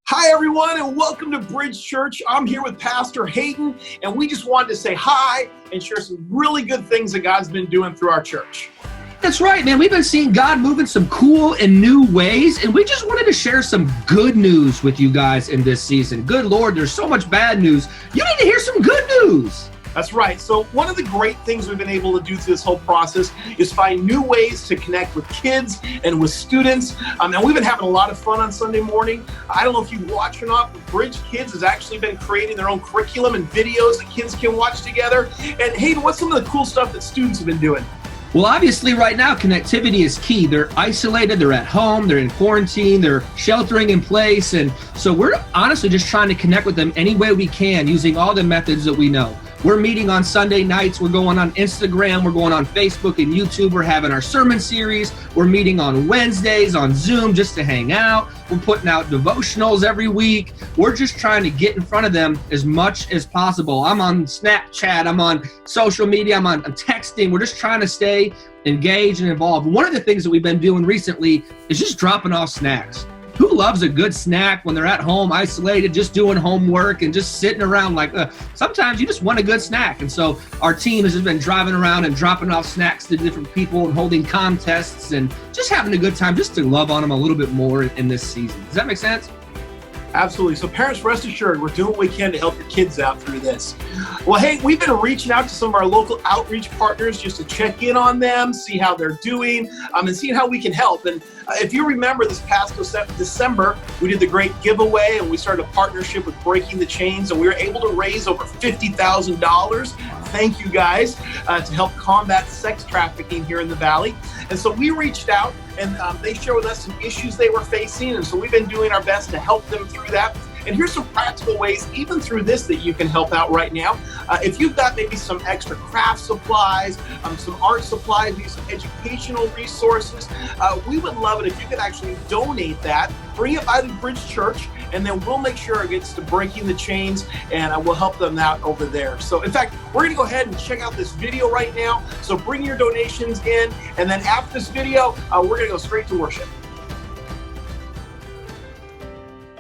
Hi, everyone, and welcome to BridgeChurch. I'm here with Pastor Hayden, and we just wanted to say hi and share some really good things that God's been doing through our church. That's right, man. We've been seeing God move in some cool and new ways, and we just wanted to share some good news with you guys in this season. Good Lord, there's so much bad news. You need to hear some good news. That's right. So one of the great things we've been able to do through this whole process is find new ways to connect with kids and with students. And we've been having a lot of fun on Sunday morning. I don't know if you watch or not, but Bridge Kids has actually been creating their own curriculum and videos that kids can watch together. And Hayden, what's some of the cool stuff that students have been doing? Well, obviously right now, connectivity is key. They're isolated, they're at home, they're in quarantine, they're sheltering in place. And so we're honestly just trying to connect with them any way we can using all the methods that we know. We're meeting on Sunday nights. We're going on Instagram. We're going on Facebook and YouTube. We're having our sermon series. We're meeting on Wednesdays on Zoom just to hang out. We're putting out devotionals every week. We're just trying to get in front of them as much as possible. I'm on Snapchat. I'm on social media. I'm texting. We're just trying to stay engaged and involved. One of the things that we've been doing recently is just dropping off snacks. Who loves a good snack when they're at home, isolated, just doing homework and just sitting around sometimes you just want a good snack. And so our team has just been driving around and dropping off snacks to different people and holding contests and just having a good time just to love on them a little bit more in this season. Does that make sense? Absolutely. So parents, rest assured, we're doing what we can to help your kids out through this. Well, hey, we've been reaching out to some of our local outreach partners just to check in on them, see how they're doing, and seeing how we can help. And if you remember this past December, we did the great giveaway and we started a partnership with Breaking the Chains, and we were able to raise over $50,000. Thank you guys to help combat sex trafficking here in the Valley. And so we reached out and they shared with us some issues they were facing. And so we've been doing our best to help them through that. And here's some practical ways, even through this, that you can help out right now. If you've got maybe some extra craft supplies, some art supplies, maybe some educational resources, we would love it if you could actually donate that, bring it by the BridgeChurch, and then we'll make sure it gets to Breaking the Chains, and we'll help them out over there. So in fact, we're gonna go ahead and check out this video right now. So bring your donations in, and then after this video, we're gonna go straight to worship.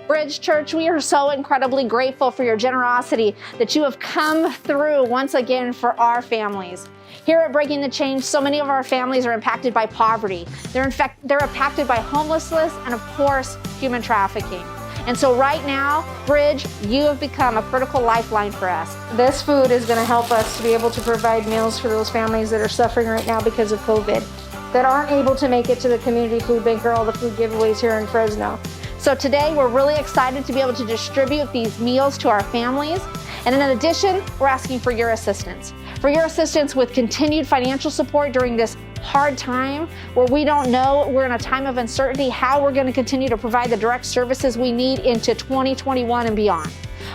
Bridge Church, we are so incredibly grateful for your generosity that you have come through once again for our families. Here at Breaking the Chains, so many of our families are impacted by poverty. They're impacted by homelessness and, of course, human trafficking. And so right now, Bridge, you have become a critical lifeline for us. This food is going to help us to be able to provide meals for those families that are suffering right now because of COVID, that aren't able to make it to the community food bank or all the food giveaways here in Fresno. So today, we're really excited to be able to distribute these meals to our families. And in addition, we're asking for your assistance. For your assistance with continued financial support during this hard time where we don't know, we're in a time of uncertainty, how we're going to continue to provide the direct services we need into 2021 and beyond.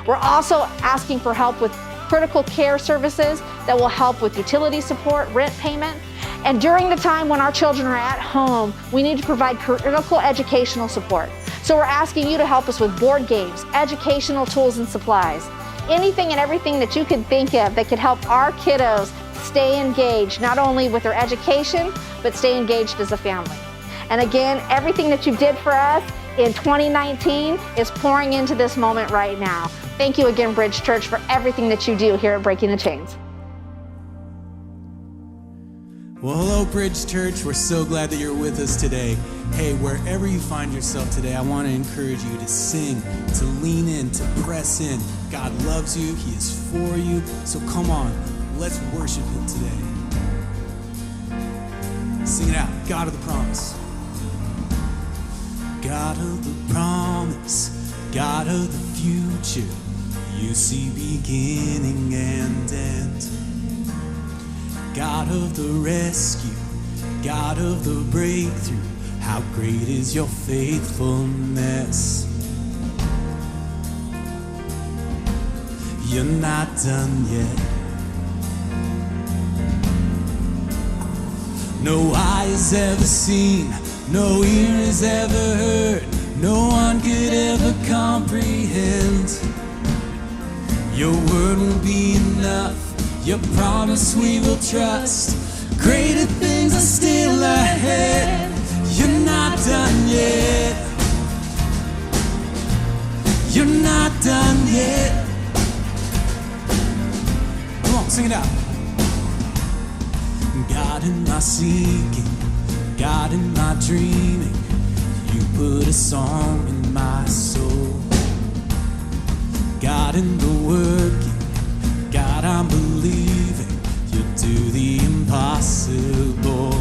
We're also asking for help with critical care services that will help with utility support, rent payment. And during the time when our children are at home, we need to provide critical educational support. So we're asking you to help us with board games, educational tools and supplies, anything and everything that you can think of that could help our kiddos stay engaged, not only with their education, but stay engaged as a family. And again, everything that you did for us in 2019 is pouring into this moment right now. Thank you again, Bridge Church, for everything that you do here at Breaking the Chains. Well, hello, Bridge Church. We're so glad that you're with us today. Hey, wherever you find yourself today, I want to encourage you to sing, to lean in, to press in. God loves you. He is for you. So come on, let's worship Him today. Sing it out. God of the promise. God of the promise, God of the future, you see beginning and end. God of the rescue, God of the breakthrough, how great is your faithfulness. You're not done yet. No eye has ever seen, no ear has ever heard, no one could ever comprehend. Your word will be enough, your promise we will trust. Greater things are still ahead. You're not done yet. You're not done yet. Come on, sing it out. God in my seeking, God in my dreaming, you put a song in my soul. God in the working, God I'm believing, you do the impossible.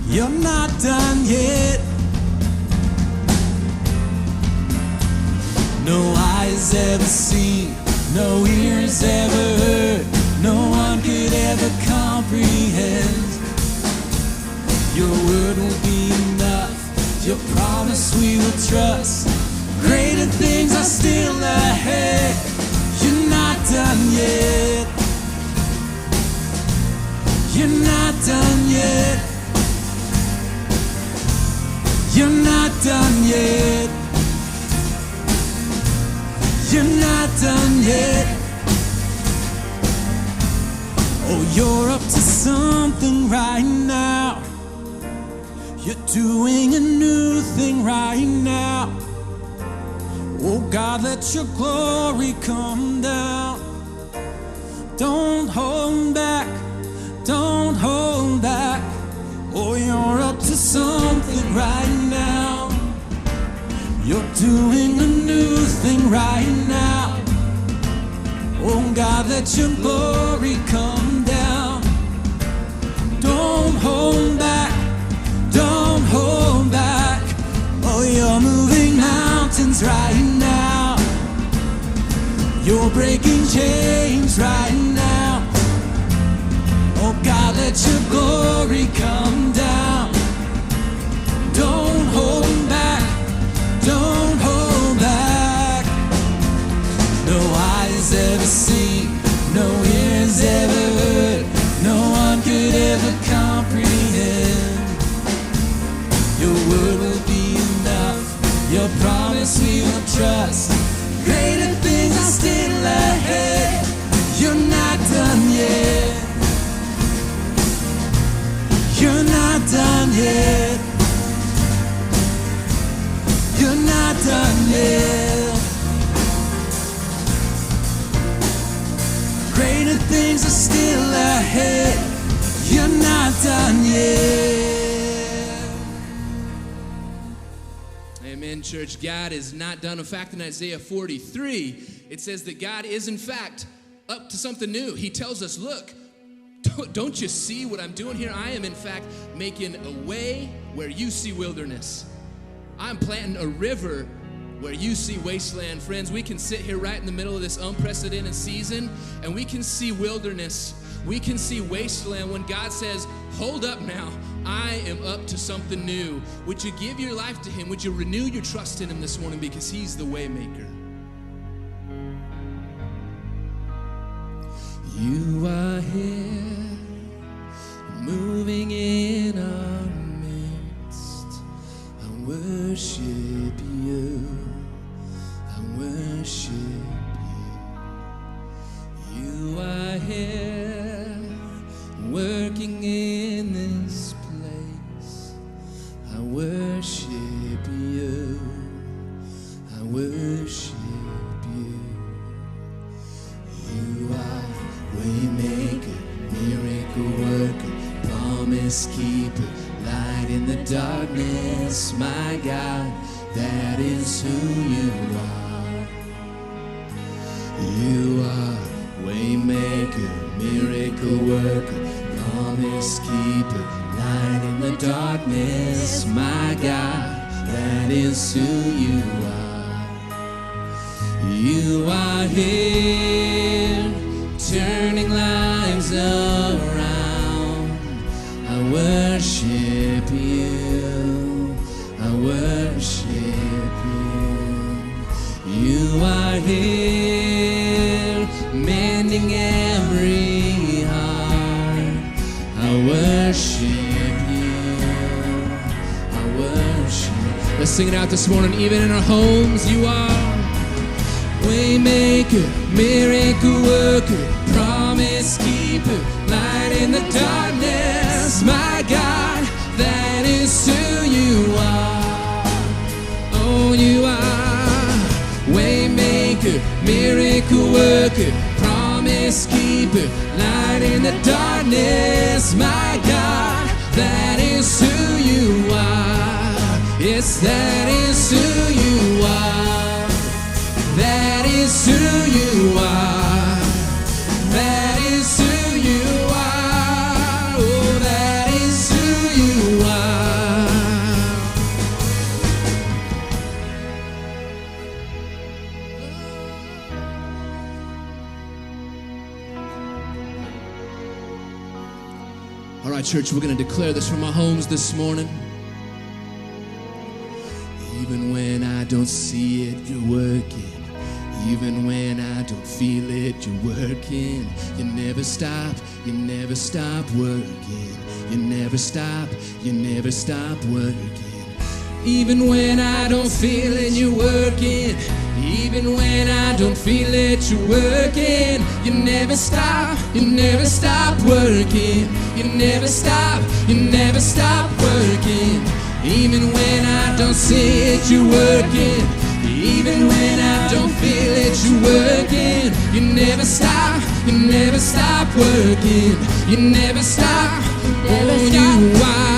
You're not done yet. No eyes ever seen, no ears ever heard, no one could ever comprehend. Your word will be enough, your promise we will trust. Greater things are still ahead. You're not done yet. You're not done yet. You're not done yet. You're not done yet. Oh, you're up to something right now. You're doing a new thing right now. Oh God, let your glory come down. Don't hold back, don't hold back. Oh, you're up to something right now. You're doing a new thing right now. Oh God, let your glory come down. Don't hold back, don't hold back. Oh, you're moving mountains right now. You're breaking chains right now. Oh God, let your glory come down. Don't hold back, don't hold back. No eyes ever seen, no ears ever heard, no one could ever comprehend. Your word will be enough, your promise we will trust. Greater things are still ahead. You're not done yet. You're not done yet. You're not done yet. Greater things are still ahead. You're not done yet. Amen, church. God is not done. In fact, in Isaiah 43, it says that God is, in fact, up to something new. He tells us, look, don't you see what I'm doing here? I am, in fact, making a way where you see wilderness. I'm planting a river where you see wasteland. Friends, we can sit here right in the middle of this unprecedented season, and we can see wilderness. We can see wasteland when God says, hold up now. I am up to something new. Would you give your life to him? Would you renew your trust in him this morning, because he's the way maker? You are here, moving in our midst. I worship you. I worship you. You are here, working in this place. I worship you. I worship you. You are Waymaker, miracle worker, promise keeper, light in the darkness, my God, that is who you are. You are Waymaker, miracle worker, promise keeper, light in the darkness, my God, that is who you are. You are here, turning lives around. I worship you. I worship you. You are here, mending every heart. I worship you. I worship. Let's sing it out this morning. Even in our homes, you are Waymaker, miracle worker, promise keeper, light in the darkness, my God, that is who you are. worker, promise keeper, light in the darkness, my God, that is who you are. Yes, that is who you are. That is who you are. That is who you are. Oh, that is who you are. All right, church, we're going to declare this from our homes this morning. Even when I don't see it, you're working. Even when I don't feel it, you're working. You never stop working. You never stop working. Even when I don't feel it, you're working. Even when I don't feel it, you're working. You never stop working. You never stop working. Even when I don't see it, you're working. Even when I don't feel it, you're working. You never stop working. You never stop. Oh, you are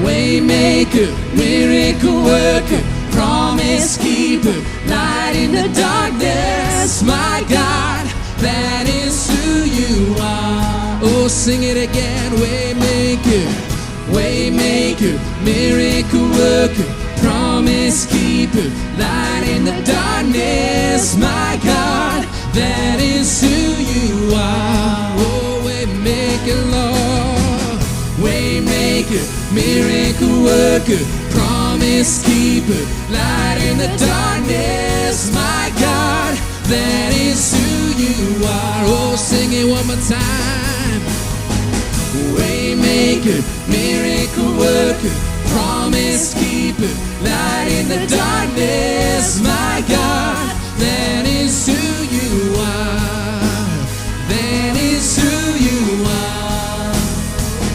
waymaker, miracle worker, promise keeper, light in the darkness, my God, that is who you are. Oh, sing it again. Waymaker, waymaker, miracle worker, promise keeper, light in the darkness, my God, that is who you are. Oh, waymaker, Lord, waymaker, miracle worker, promise keeper, light in the darkness, my God, that is who you are. Oh, sing it one more time. Waymaker, miracle worker, promise keeper, light in the darkness, my God, that is who you are. That is who you are.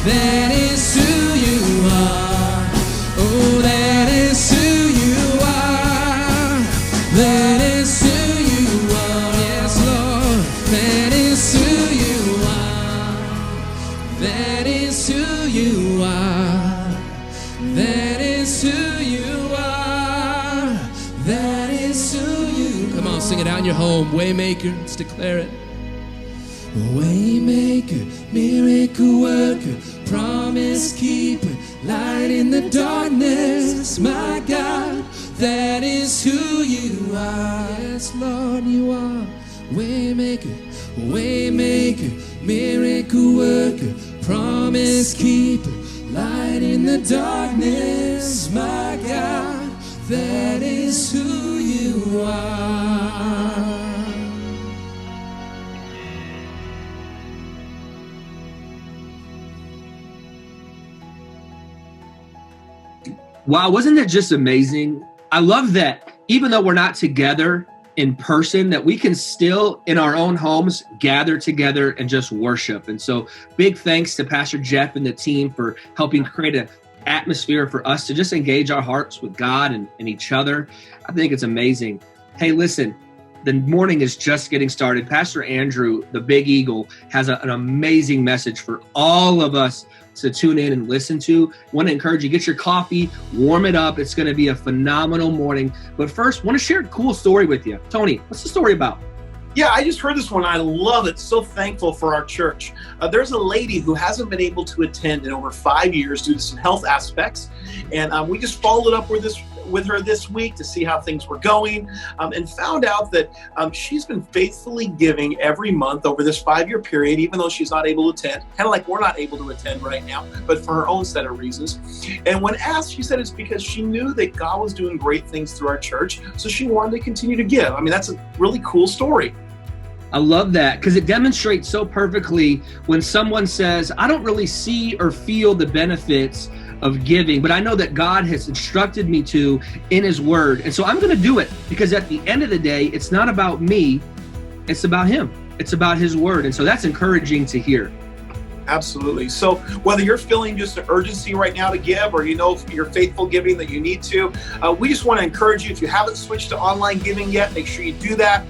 That is who you are. Oh, that is who you are. That is who you are. Yes, Lord, that is who you are. That is who you are. That is who you are. That is who you are. Come on, sing it out in your home. Waymaker, let's declare it. Waymaker, miracle worker, promise keeper, light in the darkness, my God, that is who you are. Yes, Lord, you are. Waymaker, waymaker, miracle worker, promise keeper, light in the darkness, my God, that is who you are. Wow, wasn't that just amazing? I love that even though we're not together in person, that we can still in our own homes gather together and just worship. And so big thanks to Pastor Jeff and the team for helping create an atmosphere for us to just engage our hearts with God and each other. I think it's amazing. Hey, listen, the morning is just getting started. Pastor Andrew, the Big Eagle, has an amazing message for all of us to tune in and listen to. I want to encourage you, get your coffee, warm it up. It's going to be a phenomenal morning. But first, I want to share a cool story with you. Tony, what's the story about? Yeah, I just heard this one. I love it. So thankful for our church. There's a lady who hasn't been able to attend in over 5 years due to some health aspects. And we just followed up with her this week to see how things were going, and found out that she's been faithfully giving every month over this 5-year period, even though she's not able to attend, kind of like we're not able to attend right now, but for her own set of reasons. And when asked, she said it's because she knew that God was doing great things through our church, so she wanted to continue to give. I mean, that's a really cool story. I love that because it demonstrates so perfectly when someone says, I don't really see or feel the benefits of giving, but I know that God has instructed me to in his word. And so I'm going to do it because at the end of the day, it's not about me. It's about him. It's about his word. And so that's encouraging to hear. Absolutely. So whether you're feeling just an urgency right now to give, or you know you're faithful giving that you need to, we just want to encourage you, if you haven't switched to online giving yet, make sure you do that.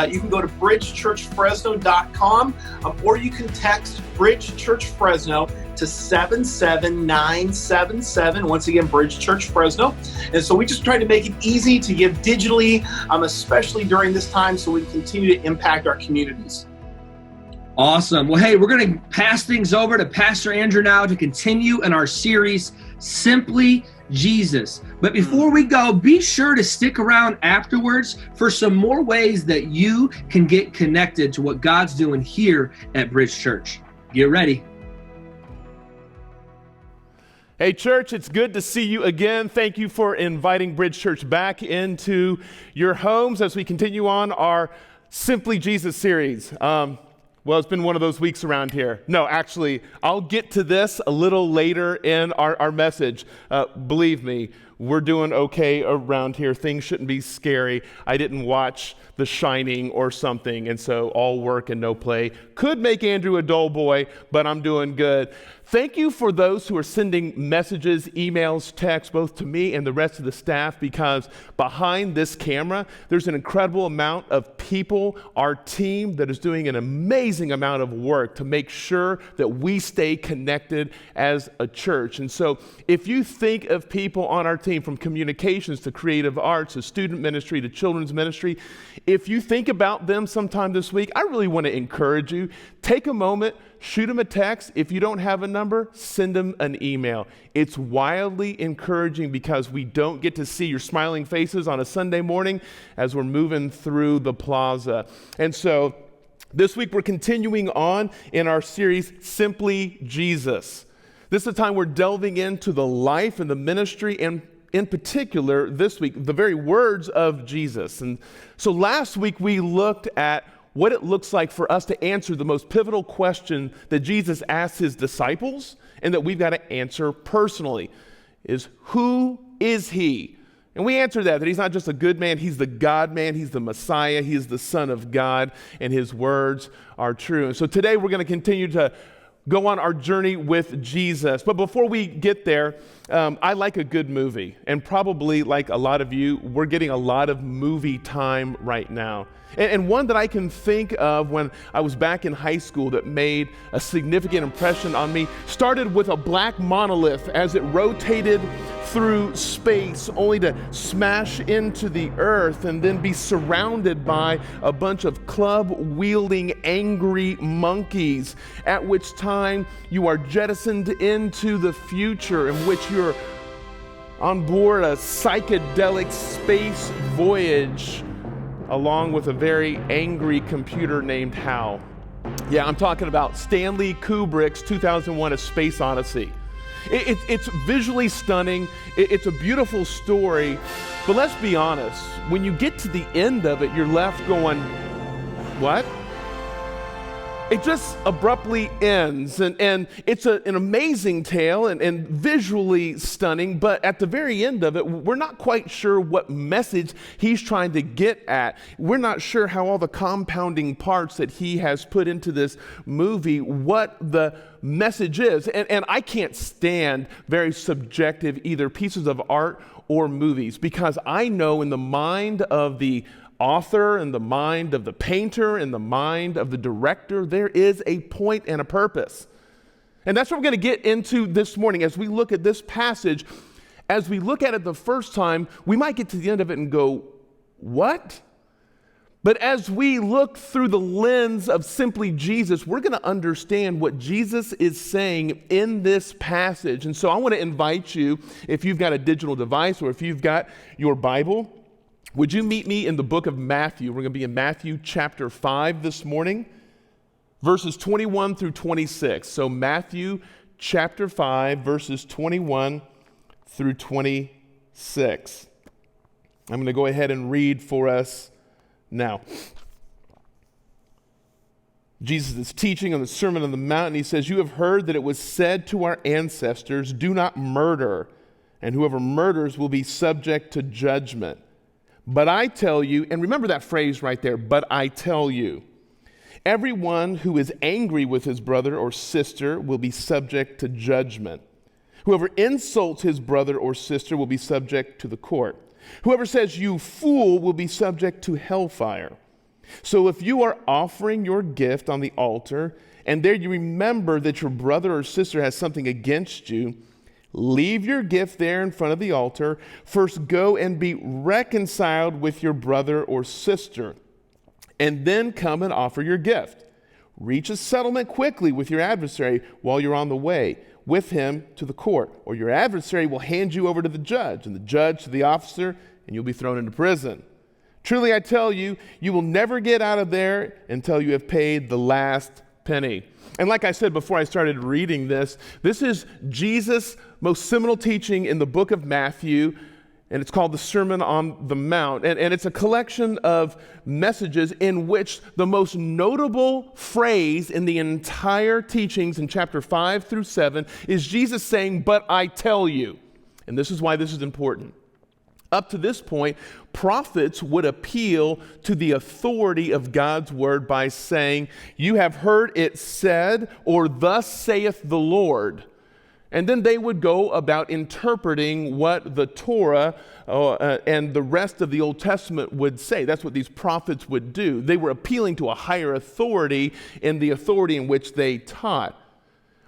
You can go to bridgechurchfresno.com, or you can text Bridge Church Fresno to 77977. Once again, Bridge Church Fresno. And so we just try to make it easy to give digitally, especially during this time, so we can continue to impact our communities. Awesome. Well, hey, we're going to pass things over to Pastor Andrew now to continue in our series, Simply Jesus. But before we go, be sure to stick around afterwards for some more ways that you can get connected to what God's doing here at Bridge Church. Get ready. Hey, church, it's good to see you again. Thank you for inviting Bridge Church back into your homes as we continue on our Simply Jesus series. Well, it's been one of those weeks around here. No, actually, I'll get to this a little later in our message. Believe me, we're doing okay around here. Things shouldn't be scary. I didn't watch The Shining or something, and so all work and no play could make Andrew a dull boy, but I'm doing good. Thank you for those who are sending messages, emails, texts, both to me and the rest of the staff, because behind this camera, there's an incredible amount of people, our team, that is doing an amazing amount of work to make sure that we stay connected as a church. And so if you think of people on our team, from communications to creative arts to student ministry to children's ministry, if you think about them sometime this week, I really want to encourage you, take a moment, shoot them a text. If you don't have a number, send them an email. It's wildly encouraging because we don't get to see your smiling faces on a Sunday morning as we're moving through the plaza. And so this week we're continuing on in our series, Simply Jesus. This is a time we're delving into the life and the ministry, and in particular this week, the very words of Jesus. And so last week we looked at what it looks like for us to answer the most pivotal question that Jesus asked his disciples and that we've got to answer personally, is who is he? And we answered that he's not just a good man, he's the God man, he's the Messiah, he is the Son of God, and his words are true. And so today we're going to continue to go on our journey with Jesus. But before we get there, I like a good movie. And probably like a lot of you, we're getting a lot of movie time right now. And one that I can think of when I was back in high school that made a significant impression on me started with a black monolith as it rotated through space, only to smash into the earth and then be surrounded by a bunch of club-wielding angry monkeys, at which time you are jettisoned into the future, in which you're on board a psychedelic space voyage along with a very angry computer named Hal. Yeah, I'm talking about Stanley Kubrick's 2001: A Space Odyssey. It's visually stunning. It's a beautiful story. But let's be honest, when you get to the end of it, you're left going, what? It just abruptly ends, and it's an amazing tale and visually stunning, but at the very end of it, we're not quite sure what message he's trying to get at. We're not sure how all the compounding parts that he has put into this movie, what the message is. And I can't stand very subjective either pieces of art or movies, because I know in the mind of the author, in the mind of the painter, in the mind of the director, there is a point and a purpose. And that's what we're going to get into this morning as we look at this passage. As we look at it the first time, we might get to the end of it and go, what? But as we look through the lens of simply Jesus, we're going to understand what Jesus is saying in this passage. And so I want to invite you, if you've got a digital device or if you've got your Bible, would you meet me in the book of Matthew? We're going to be in Matthew chapter 5 this morning, verses 21 through 26. So Matthew chapter 5, verses 21 through 26. I'm going to go ahead and read for us now. Jesus is teaching on the Sermon on the Mount, and he says, "You have heard that it was said to our ancestors, 'Do not murder, and whoever murders will be subject to judgment.' But I tell you," and remember that phrase right there, "but I tell you, Everyone who is angry with his brother or sister will be subject to judgment. Whoever insults his brother or sister will be subject to the court. Whoever says, "You fool," will be subject to hellfire. So if you are offering your gift on the altar, and there you remember that your brother or sister has something against you, leave your gift there in front of the altar. First go and be reconciled with your brother or sister, and then come and offer your gift. Reach a settlement quickly with your adversary while you're on the way with him to the court, or your adversary will hand you over to the judge, and the judge to the officer, and you'll be thrown into prison. Truly I tell you, you will never get out of there until you have paid the last penny. And like I said before I started reading this is Jesus' most seminal teaching in the book of Matthew, and it's called the Sermon on the Mount. And it's a collection of messages in which the most notable phrase in the entire teachings in chapter 5 through 7 is Jesus saying, "But I tell you." And this is why this is important. Up to this point, prophets would appeal to the authority of God's word by saying, "You have heard it said," or "Thus saith the Lord." And then they would go about interpreting what the Torah and the rest of the Old Testament would say. That's what these prophets would do. They were appealing to a higher authority in the authority in which they taught.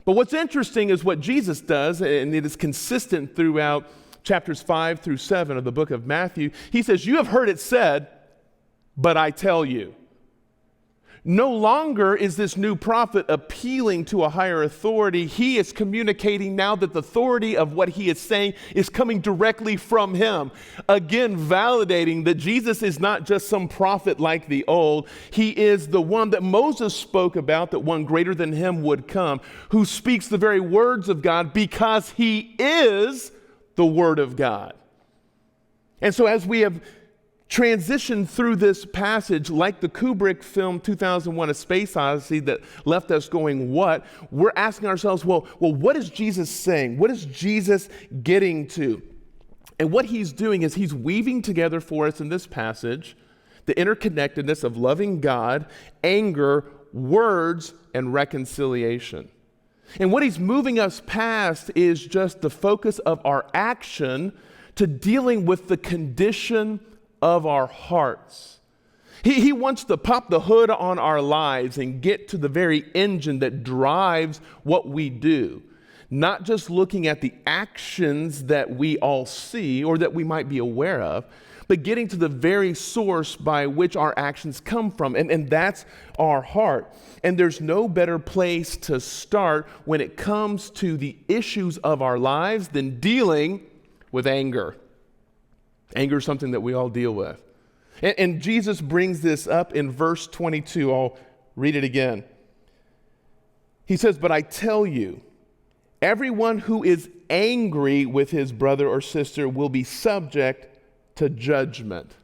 But what's interesting is what Jesus does, and it is consistent throughout chapters 5 through 7 of the book of Matthew. He says, "You have heard it said, but I tell you." No longer is this new prophet appealing to a higher authority. He is communicating now that the authority of what he is saying is coming directly from him. Again, validating that Jesus is not just some prophet like the old. He is the one that Moses spoke about, that one greater than him would come, who speaks the very words of God because he is the Word of God. And so as we have transitioned through this passage, like the Kubrick film 2001: A Space Odyssey that left us going, what? We're asking ourselves, well, what is Jesus saying? What is Jesus getting to? And what he's doing is he's weaving together for us in this passage the interconnectedness of loving God, anger, words, and reconciliation. And what he's moving us past is just the focus of our action to dealing with the condition of our hearts. He wants to pop the hood on our lives and get to the very engine that drives what we do. Not just looking at the actions that we all see or that we might be aware of, but getting to the very source by which our actions come from, and that's our heart. And there's no better place to start when it comes to the issues of our lives than dealing with anger. Anger is something that we all deal with. And Jesus brings this up in verse 22. I'll read it again. He says, "But I tell you, everyone who is angry with his brother or sister will be subject to judgment."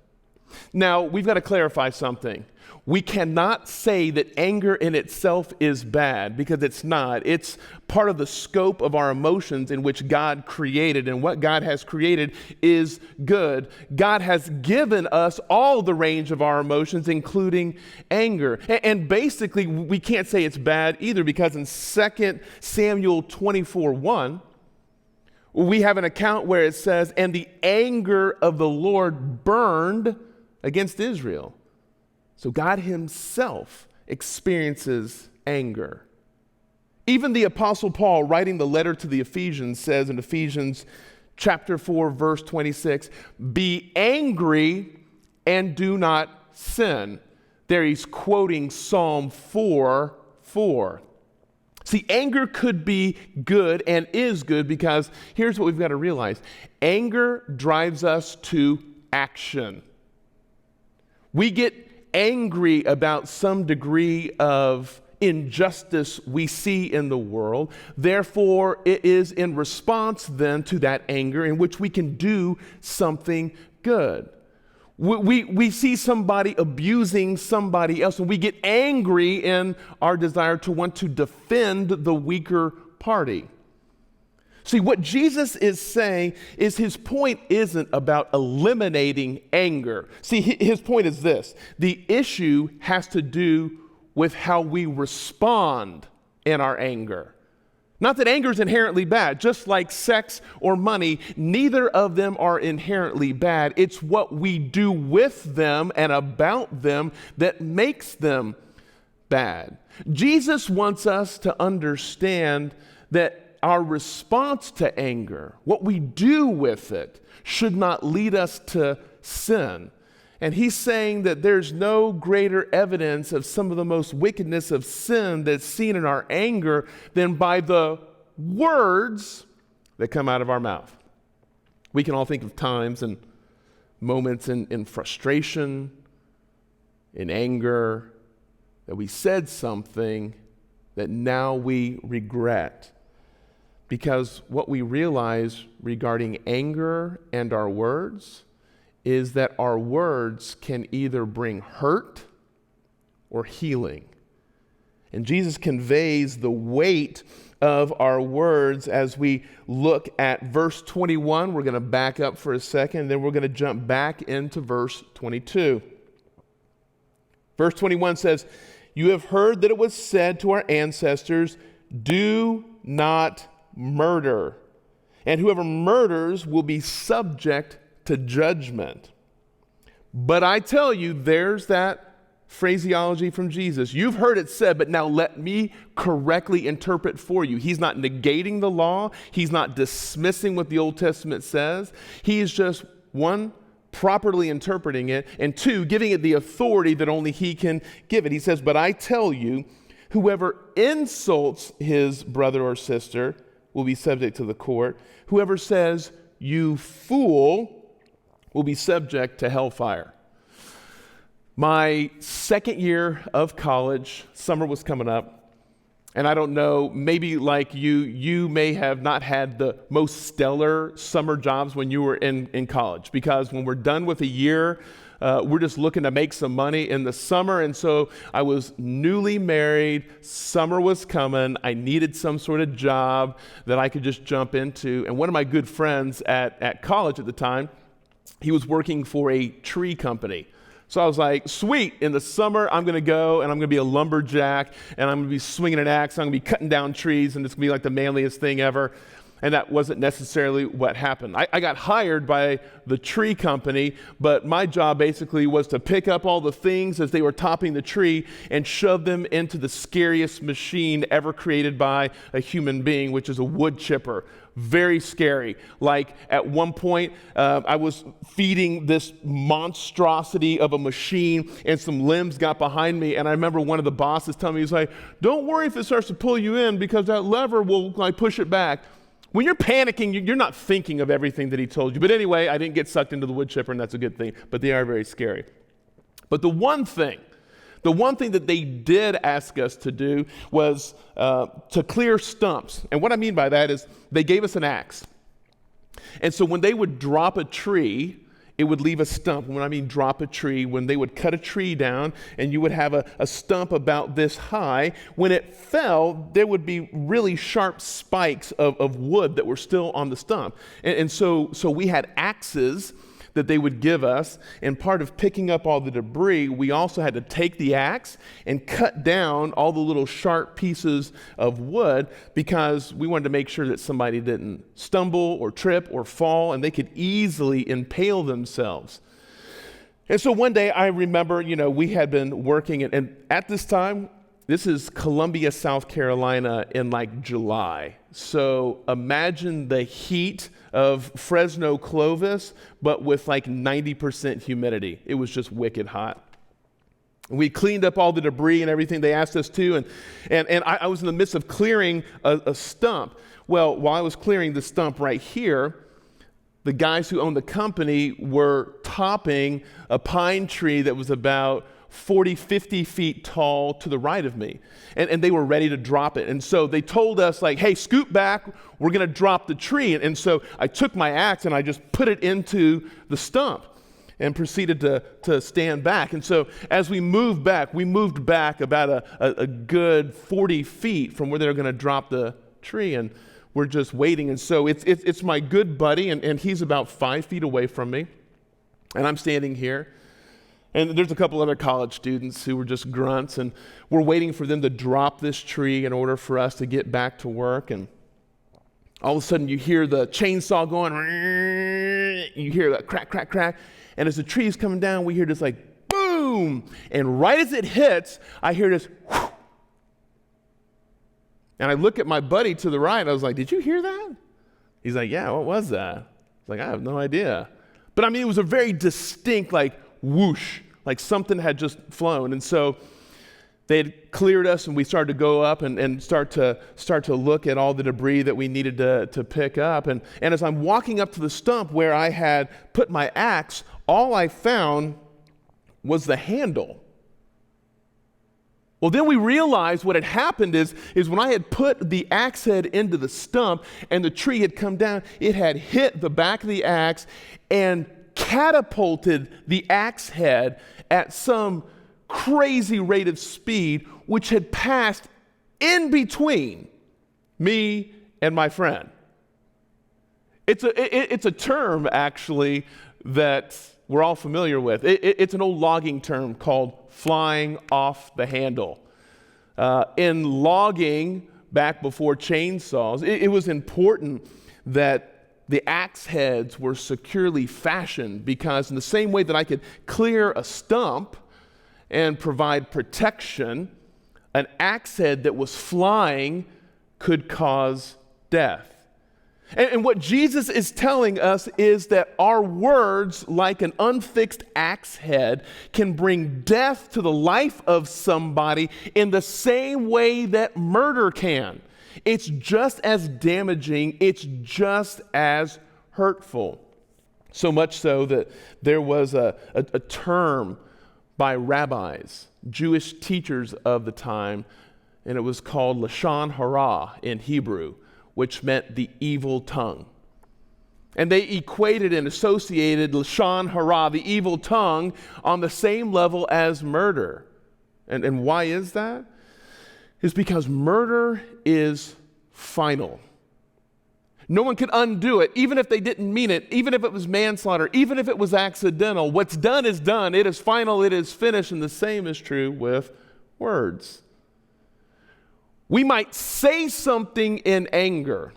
Now, we've got to clarify something. We cannot say that anger in itself is bad, because it's not. It's part of the scope of our emotions in which God created, and what God has created is good. God has given us all the range of our emotions, including anger. And basically, we can't say it's bad either, because in 2 Samuel 24:1, we have an account where it says, "And the anger of the Lord burned against Israel." So God himself experiences anger. Even the Apostle Paul, writing the letter to the Ephesians, says in Ephesians chapter 4, verse 26, "Be angry and do not sin." There he's quoting Psalm 4:4. See, anger could be good and is good, because here's what we've got to realize. Anger drives us to action. We get angry about some degree of injustice we see in the world. Therefore, it is in response then to that anger in which we can do something good. We see somebody abusing somebody else, and we get angry in our desire to want to defend the weaker party. See, what Jesus is saying is his point isn't about eliminating anger. See, his point is this: the issue has to do with how we respond in our anger. Not that anger is inherently bad, just like sex or money, neither of them are inherently bad. It's what we do with them and about them that makes them bad. Jesus wants us to understand that our response to anger, what we do with it, should not lead us to sin. And he's saying that there's no greater evidence of some of the most wickedness of sin that's seen in our anger than by the words that come out of our mouth. We can all think of times and moments in frustration, in anger, that we said something that now we regret. Because what we realize regarding anger and our words is that our words can either bring hurt or healing. And Jesus conveys the weight of our words as we look at verse 21. We're going to back up for a second, then we're going to jump back into verse 22. Verse 21 says, "You have heard that it was said to our ancestors, 'Do not murder, and whoever murders will be subject to judgment.' But I tell you," there's that phraseology from Jesus. "You've heard it said, but now let me correctly interpret for you." He's not negating the law. He's not dismissing what the Old Testament says. He is just, one, properly interpreting it, and two, giving it the authority that only he can give it. He says, "But I tell you, whoever insults his brother or sister will be subject to the court. Whoever says, 'You fool,' will be subject to hellfire." My second year of college, summer was coming up, and I don't know, maybe like you may have not had the most stellar summer jobs when you were in college, because when we're done with a year, we're just looking to make some money in the summer. And so I was newly married, summer was coming, I needed some sort of job that I could just jump into. And one of my good friends at college at the time, he was working for a tree company. So I was like, sweet, in the summer, I'm going to go and I'm going to be a lumberjack and I'm going to be swinging an axe. I'm going to be cutting down trees and it's going to be like the manliest thing ever. And that wasn't necessarily what happened. I got hired by the tree company, but my job basically was to pick up all the things as they were topping the tree and shove them into the scariest machine ever created by a human being, which is a wood chipper. Very scary. Like at one point, I was feeding this monstrosity of a machine and some limbs got behind me. And I remember one of the bosses telling me, he's like, "Don't worry if it starts to pull you in because that lever will like push it back." When you're panicking, you're not thinking of everything that he told you. But anyway, I didn't get sucked into the wood chipper, and that's a good thing. But they are very scary. But the one thing that they did ask us to do was to clear stumps. And what I mean by that is they gave us an axe. And so when they would drop a tree, it would leave a stump. When I mean drop a tree, when they would cut a tree down and you would have a stump about this high, when it fell, there would be really sharp spikes of wood that were still on the stump. And so we had axes that they would give us, and part of picking up all the debris, we also had to take the axe and cut down all the little sharp pieces of wood because we wanted to make sure that somebody didn't stumble or trip or fall, and they could easily impale themselves. And so one day I remember, we had been working, and at this time, this is Columbia, South Carolina in like July. So imagine the heat of Fresno, Clovis, but with like 90% humidity. It was just wicked hot. We cleaned up all the debris and everything they asked us to, and I was in the midst of clearing a stump. Well, while I was clearing the stump right here, the guys who owned the company were topping a pine tree that was about 40, 50 feet tall to the right of me. And they were ready to drop it. And so they told us, like, hey, scoot back, we're going to drop the tree. And so I took my axe and I just put it into the stump and proceeded to stand back. And so as we moved back about a good 40 feet from where they were going to drop the tree. And we're just waiting. And so it's my good buddy, and he's about 5 feet away from me. And I'm standing here. And there's a couple other college students who were just grunts, and we're waiting for them to drop this tree in order for us to get back to work. And all of a sudden you hear the chainsaw going, you hear that crack, crack, crack. And as the tree is coming down, we hear this like boom. And right as it hits, I hear this whoosh. And I look at my buddy to the right. I was like, did you hear that? He's like, yeah, what was that? I was like, I have no idea. But I mean, it was a very distinct like whoosh, like something had just flown. And so they had cleared us, and we started to go up and start to look at all the debris that we needed to pick up. And as I'm walking up to the stump where I had put my axe, all I found was the handle. Well, then we realized what had happened is when I had put the axe head into the stump and the tree had come down, it had hit the back of the axe and catapulted the axe head at some crazy rate of speed, which had passed in between me and my friend. It's a term, actually, that we're all familiar with. It's an old logging term called flying off the handle. In logging, back before chainsaws, it was important that the axe heads were securely fashioned, because in the same way that I could clear a stump and provide protection, an axe head that was flying could cause death. And what Jesus is telling us is that our words, like an unfixed axe head, can bring death to the life of somebody in the same way that murder can. It's just as damaging, it's just as hurtful. So much so that there was a term by rabbis, Jewish teachers of the time, and it was called Lashon Hara in Hebrew, which meant the evil tongue. And they equated and associated Lashon Hara, the evil tongue, on the same level as murder. And why is that? It's because murder is final. No one can undo it, even if they didn't mean it, even if it was manslaughter, even if it was accidental. What's done is done. It is final. It is finished. And the same is true with words. We might say something in anger,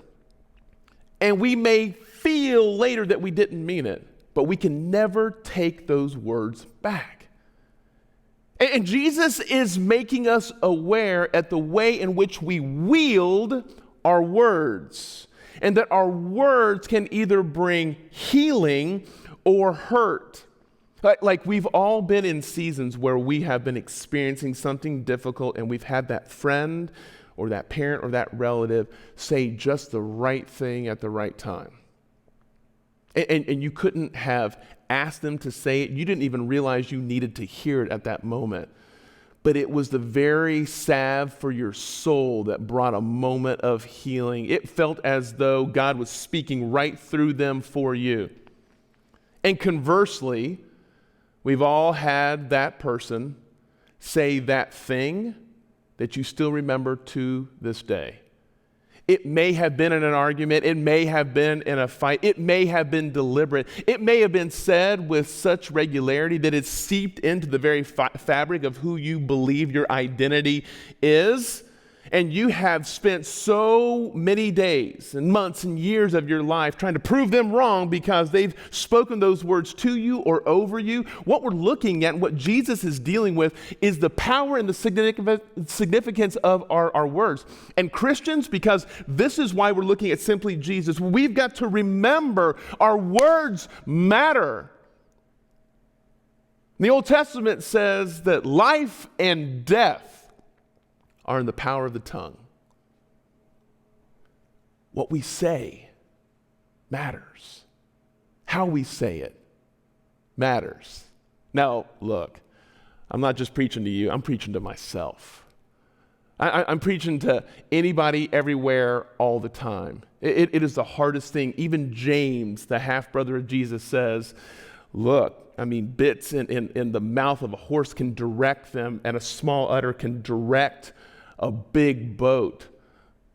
and we may feel later that we didn't mean it, but we can never take those words back. And Jesus is making us aware at the way in which we wield our words, and that our words can either bring healing or hurt. Like we've all been in seasons where we have been experiencing something difficult, and we've had that friend or that parent or that relative say just the right thing at the right time. And you couldn't have asked them to say it. You didn't even realize you needed to hear it at that moment. But it was the very salve for your soul that brought a moment of healing. It felt as though God was speaking right through them for you. And conversely, we've all had that person say that thing that you still remember to this day. It may have been in an argument. It may have been in a fight. It may have been deliberate. It may have been said with such regularity that it's seeped into the very fabric of who you believe your identity is. And you have spent so many days and months and years of your life trying to prove them wrong because they've spoken those words to you or over you. What we're looking at and what Jesus is dealing with is the power and the significance of our words. And Christians, because this is why we're looking at Simply Jesus, we've got to remember our words matter. The Old Testament says that life and death are in the power of the tongue. What we say matters. How we say it matters. Now, look, I'm not just preaching to you, I'm preaching to myself. I'm preaching to anybody, everywhere, all the time. It is the hardest thing. Even James, the half-brother of Jesus, says, look, I mean, bits in the mouth of a horse can direct them, and a small udder can direct a big boat.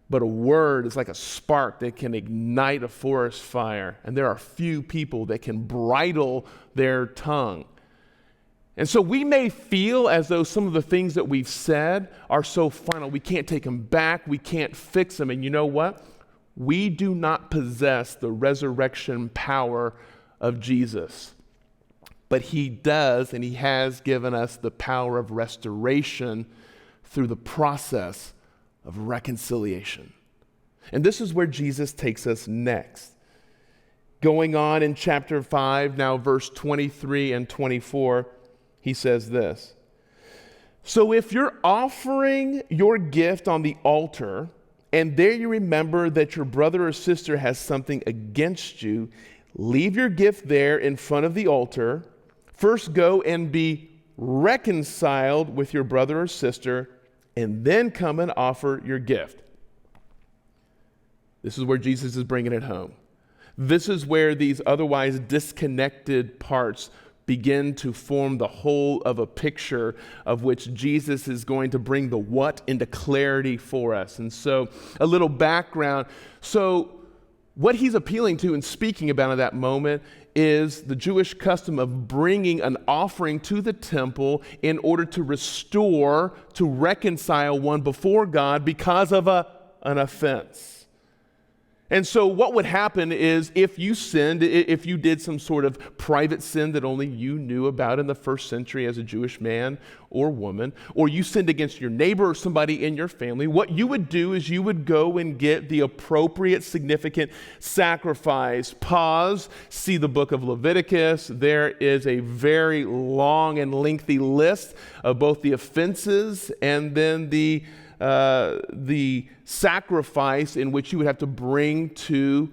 But a word is like a spark that can ignite a forest fire. And there are few people that can bridle their tongue. And so we may feel as though some of the things that we've said are so final, we can't take them back, we can't fix them. And you know what? We do not possess the resurrection power of Jesus. But he does, and he has given us the power of restoration through the process of reconciliation. And this is where Jesus takes us next. Going on in chapter 5, now verse 23 and 24, he says this. So if you're offering your gift on the altar, and there you remember that your brother or sister has something against you, leave your gift there in front of the altar. First go and be reconciled with your brother or sister, and then come and offer your gift. This is where Jesus is bringing it home. This is where these otherwise disconnected parts begin to form the whole of a picture of which Jesus is going to bring the what into clarity for us. And so a little background. So what he's appealing to and speaking about in that moment is the Jewish custom of bringing an offering to the temple in order to restore, to reconcile one before God because of an offense. And so what would happen is if you sinned, if you did some sort of private sin that only you knew about in the first century as a Jewish man or woman, or you sinned against your neighbor or somebody in your family, what you would do is you would go and get the appropriate, significant sacrifice. Pause, see the book of Leviticus. There is a very long and lengthy list of both the offenses and then the sacrifice in which you would have to bring to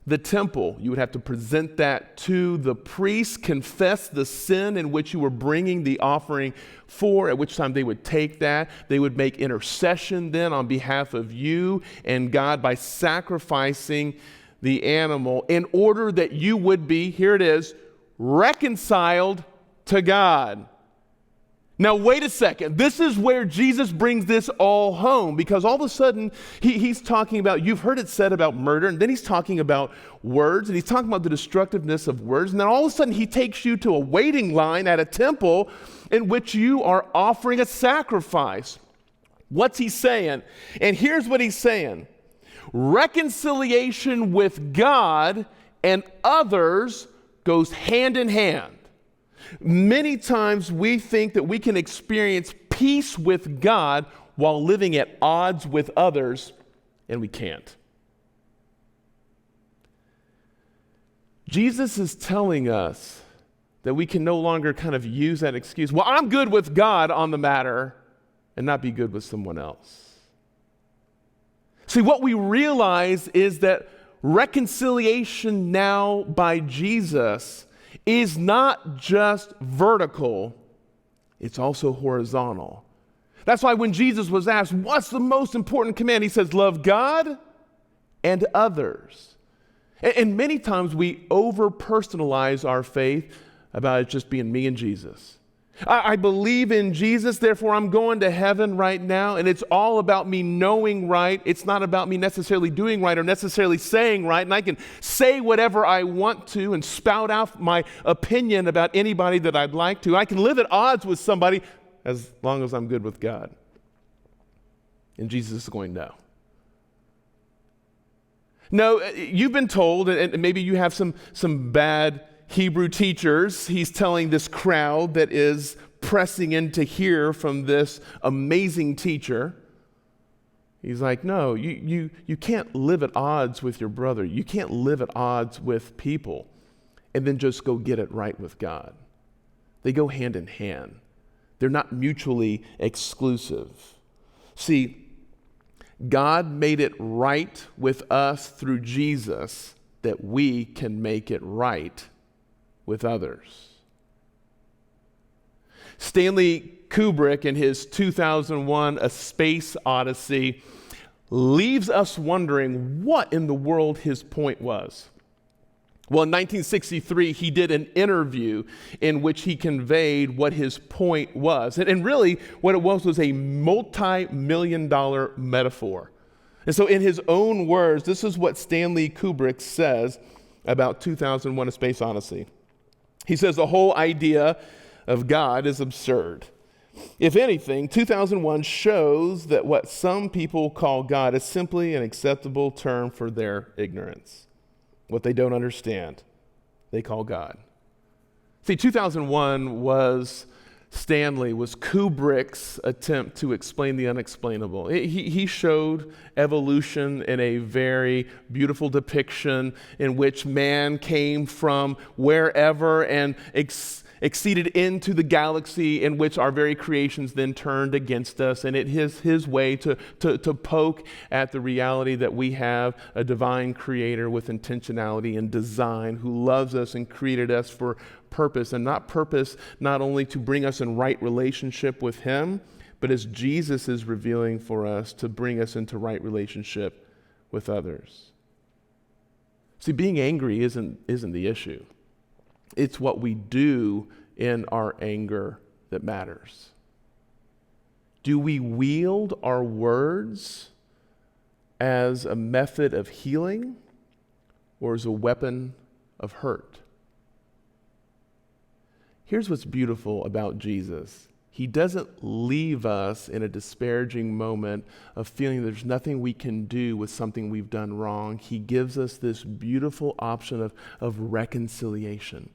the temple. You would have to present that to the priest, confess the sin in which you were bringing the offering for, at which time they would take that. They would make intercession then on behalf of you and God by sacrificing the animal in order that you would be, here it is, reconciled to God. Now, wait a second. This is where Jesus brings this all home, because all of a sudden he's talking about, you've heard it said about murder, and then he's talking about words, and he's talking about the destructiveness of words, and then all of a sudden he takes you to a waiting line at a temple in which you are offering a sacrifice. What's he saying? And here's what he's saying. Reconciliation with God and others goes hand in hand. Many times we think that we can experience peace with God while living at odds with others, and we can't. Jesus is telling us that we can no longer kind of use that excuse, well, I'm good with God on the matter, and not be good with someone else. See, what we realize is that reconciliation now by Jesus is not just vertical, it's also horizontal. That's why when Jesus was asked, what's the most important command? He says, love God and others. And many times we over-personalize our faith about it just being me and Jesus. I believe in Jesus, therefore I'm going to heaven right now, and it's all about me knowing right. It's not about me necessarily doing right or necessarily saying right, and I can say whatever I want to and spout out my opinion about anybody that I'd like to. I can live at odds with somebody as long as I'm good with God. And Jesus is going, no. No, you've been told, and maybe you have some bad Hebrew teachers. He's telling this crowd that is pressing in to hear from this amazing teacher. He's like, no, you can't live at odds with your brother. You can't live at odds with people and then just go get it right with God. They go hand in hand. They're not mutually exclusive. See, God made it right with us through Jesus that we can make it right with others. Stanley Kubrick in his 2001 A Space Odyssey leaves us wondering what in the world his point was. Well, in 1963, he did an interview in which he conveyed what his point was. And really, what it was a multi-million-dollar metaphor. And so in his own words, this is what Stanley Kubrick says about 2001 A Space Odyssey. He says the whole idea of God is absurd. If anything, 2001 shows that what some people call God is simply an acceptable term for their ignorance. What they don't understand, they call God. See, 2001 was Kubrick's attempt to explain the unexplainable. He showed evolution in a very beautiful depiction in which man came from wherever and exceeded into the galaxy, in which our very creations then turned against us. And it is his way to poke at the reality that we have a divine creator with intentionality and design who loves us and created us for purpose, and not only to bring us in right relationship with him, but as Jesus is revealing for us, to bring us into right relationship with others. See, being angry isn't the issue. It's what we do in our anger that matters. Do we wield our words as a method of healing or as a weapon of hurt? Here's what's beautiful about Jesus. He doesn't leave us in a disparaging moment of feeling there's nothing we can do with something we've done wrong. He gives us this beautiful option of reconciliation.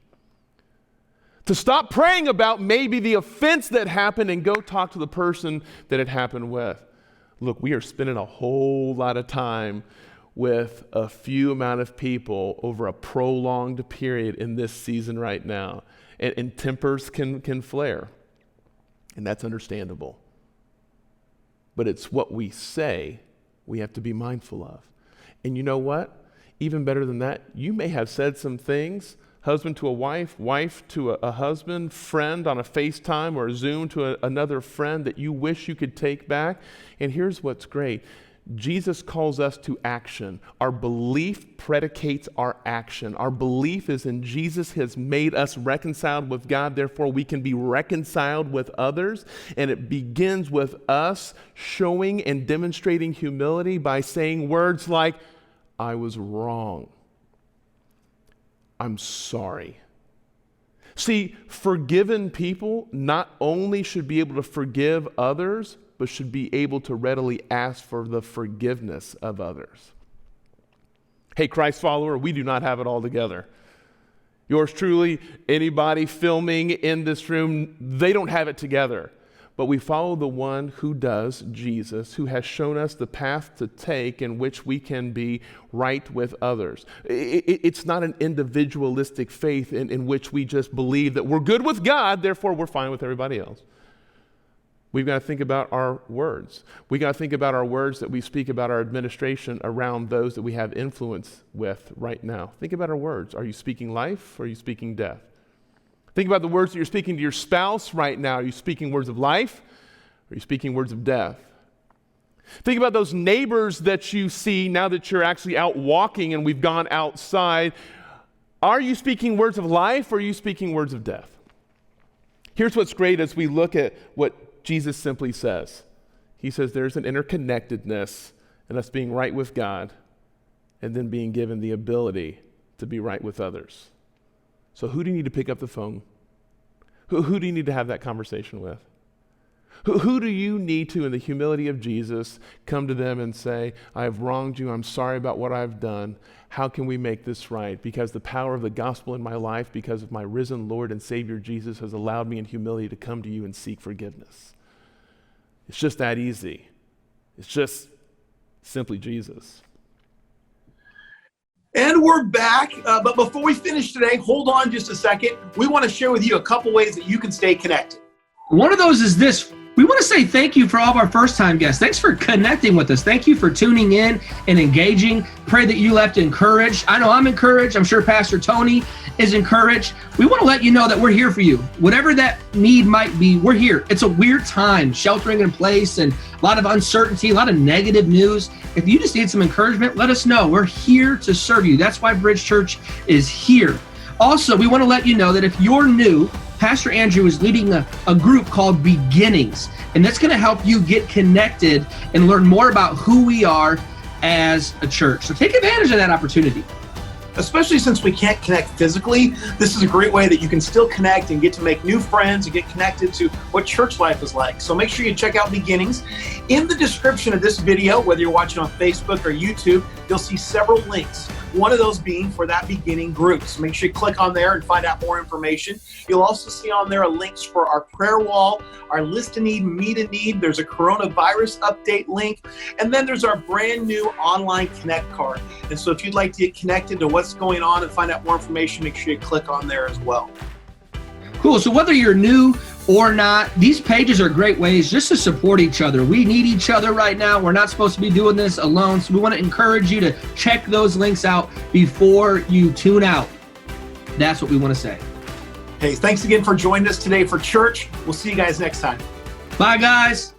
To stop praying about maybe the offense that happened and go talk to the person that it happened with. Look, we are spending a whole lot of time with a few amount of people over a prolonged period in this season right now. And tempers can flare. And that's understandable. But it's what we say we have to be mindful of. And you know what? Even better than that, you may have said some things, husband to a wife, wife to a husband, friend on a FaceTime or a Zoom to another friend, that you wish you could take back. And here's what's great. Jesus calls us to action. Our belief predicates our action. Our belief is in Jesus has made us reconciled with God, therefore we can be reconciled with others. And it begins with us showing and demonstrating humility by saying words like, I was wrong. I'm sorry. See, forgiven people not only should be able to forgive others, but should be able to readily ask for the forgiveness of others. Hey, Christ follower, we do not have it all together. Yours truly, anybody filming in this room, they don't have it together. But we follow the one who does, Jesus, who has shown us the path to take in which we can be right with others. It's not an individualistic faith in which we just believe that we're good with God, therefore we're fine with everybody else. We've got to think about our words. We got to think about our words that we speak about our administration around those that we have influence with right now. Think about our words. Are you speaking life or are you speaking death? Think about the words that you're speaking to your spouse right now. Are you speaking words of life or are you speaking words of death? Think about those neighbors that you see now that you're actually out walking and we've gone outside. Are you speaking words of life or are you speaking words of death? Here's what's great as we look at what Jesus simply says. He says there's an interconnectedness in us being right with God and then being given the ability to be right with others. So who do you need to pick up the phone? Who do you need to have that conversation with? Who do you need to, in the humility of Jesus, come to them and say, I have wronged you, I'm sorry about what I've done. How can we make this right? Because the power of the gospel in my life, because of my risen Lord and Savior Jesus, has allowed me in humility to come to you and seek forgiveness. It's just that easy. It's just simply Jesus. And we're back, but before we finish today, hold on just a second. We want to share with you a couple ways that you can stay connected. One of those is this. We want to say thank you for all of our first-time guests. Thanks for connecting with us. Thank you for tuning in and engaging. Pray that you left encouraged. I know I'm encouraged. I'm sure Pastor Tony is encouraged. We want to let you know that we're here for you. Whatever that need might be, we're here. It's a weird time, sheltering in place and a lot of uncertainty, a lot of negative news. If you just need some encouragement, let us know. We're here to serve you. That's why BridgeChurch is here. Also, we want to let you know that if you're new, Pastor Andrew is leading a group called Beginnings, and that's going to help you get connected and learn more about who we are as a church. So take advantage of that opportunity. Especially since we can't connect physically, this is a great way that you can still connect and get to make new friends and get connected to what church life is like. So make sure you check out Beginnings. In the description of this video, whether you're watching on Facebook or YouTube, you'll see several links. One of those being for that beginning group. So make sure you click on there and find out more information. You'll also see on there links for our prayer wall, our list a need, meet a need. There's a coronavirus update link. And then there's our brand new online Connect card. And so if you'd like to get connected to what's going on and find out more information, make sure you click on there as well. Cool. So whether you're new or not, these pages are great ways just to support each other. We need each other right now. We're not supposed to be doing this alone. So we want to encourage you to check those links out before you tune out. That's what we want to say. Hey, thanks again for joining us today for church. We'll see you guys next time. Bye, guys.